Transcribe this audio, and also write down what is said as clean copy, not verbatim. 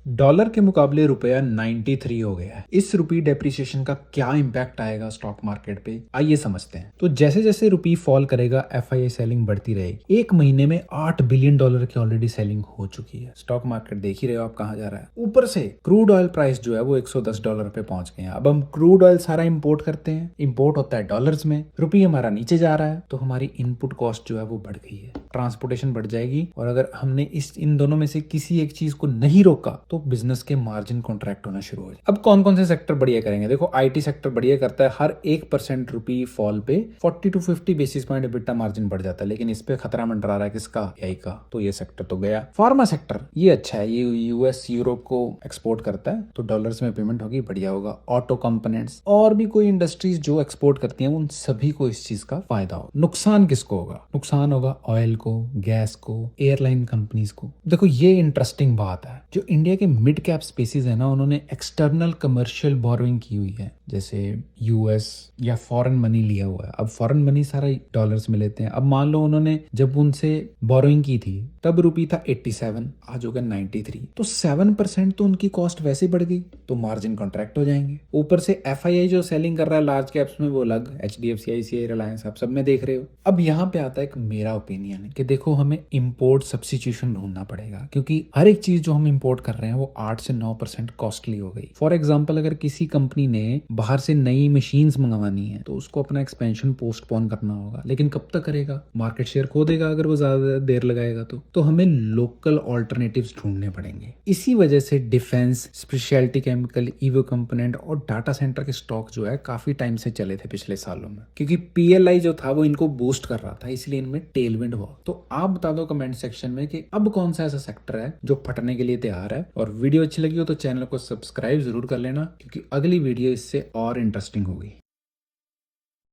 Dollar के मुकाबले रुपया 93 हो गया है। इस रुपी डेप्रिसिएशन का क्या इम्पैक्ट आएगा स्टॉक मार्केट पे, आइए समझते हैं। तो जैसे जैसे रुपी फॉल करेगा एफआईआई सेलिंग बढ़ती रहेगी। एक महीने में $8 बिलियन की ऑलरेडी सेलिंग हो चुकी है। स्टॉक मार्केट देख ही रहे हो आप कहाँ जा रहा है। ऊपर से क्रूड ऑयल प्राइस जो है वो $110 पे पहुंच गए हैं। अब हम क्रूड ऑयल सारा इंपोर्ट करते हैं, इंपोर्ट होता है डॉलर्स में, रुपी हमारा नीचे जा रहा है, तो हमारी इनपुट कॉस्ट जो है वो बढ़ गई है, ट्रांसपोर्टेशन बढ़ जाएगी। और अगर हमने इन दोनों में से किसी एक चीज को नहीं रोका तो बिजनेस के मार्जिन कॉन्ट्रैक्ट होना शुरू हो जाए। अब कौन कौन से सेक्टर बढ़िया करेंगे? देखो, आईटी सेक्टर बढ़िया करता है। हर 1% रुपी फॉल पे 40 to 50 basis point EBITDA margin बढ़ जाता है। लेकिन इस पे खतरा मंडरा रहा है किसका? एआई का। तो ये सेक्टर तो गया। फार्मा सेक्टर ये अच्छा है, ये यूएस यूरोप को एक्सपोर्ट करता है, तो डॉलर्स में पेमेंट होगी, बढ़िया होगा। ऑटो कंपोनेंट्स और भी कोई इंडस्ट्रीज जो एक्सपोर्ट करती हैं उन सभी को इस चीज का फायदा होगा। नुकसान किसको होगा? नुकसान होगा ऑयल को, गैस को, एयरलाइन कंपनीज को। देखो, ये इंटरेस्टिंग बात है, जो इंडिया के मिड कैप स्पेसिस है ना, उन्होंने एक्सटर्नल कमर्शियल बोरोइंग की हुई है, जैसे यूएस या फॉरेन मनी लिया हुआ है। अब फॉरेन मनी सारा डॉलर्स में लेते हैं। अब मान लो उन्होंने जब उनसे बोरोइंग की थी तब रुपी था 87, आज हो गया 93, तो 7% तो उनकी कॉस्ट वैसे बढ़ गई, तो मार्जिन कॉन्ट्रैक्ट हो जाएंगे। ऊपर से एफआईआई जो सेलिंग कर रहा है लार्ज कैप्स में वो अलग, एचडीएफसी, आईसीआई, रिलायंस, आप सब में देख रहे हो। अब यहाँ पे आता है एक मेरा ओपिनियन है कि देखो, हमें इंपोर्ट सब्स्टिट्यूशन ढूंढना पड़ेगा, क्योंकि हर एक चीज जो हम इंपोर्ट कर रहे हैं वो 8 से 9% कॉस्टली हो गई। फॉर एग्जाम्पल, अगर किसी कंपनी ने बाहर से नई मशीन्स मंगवानी है तो उसको अपना एक्सपेंशन पोस्टपोन करना होगा, लेकिन कब तक करेगा? मार्केट शेयर खो देगा अगर वो ज्यादा देर लगाएगा तो हमें लोकल ऑल्टरनेटिव्स ढूंढने पड़ेंगे। इसी वजह से defence, speciality chemical, evo component और डाटा सेंटर के स्टॉक जो है काफी टाइम से चले थे पिछले सालों में, क्योंकि पीएलआई जो था वो इनको बूस्ट कर रहा था, इसलिए इनमें टेलविंड हुआ। तो आप बता दो कमेंट सेक्शन में कि अब कौन सा ऐसा सेक्टर है जो फटने के लिए तैयार है। और वीडियो अच्छी लगी हो तो चैनल को सब्सक्राइब जरूर कर लेना, क्योंकि अगली वीडियो इससे और इंटरेस्टिंग होगी।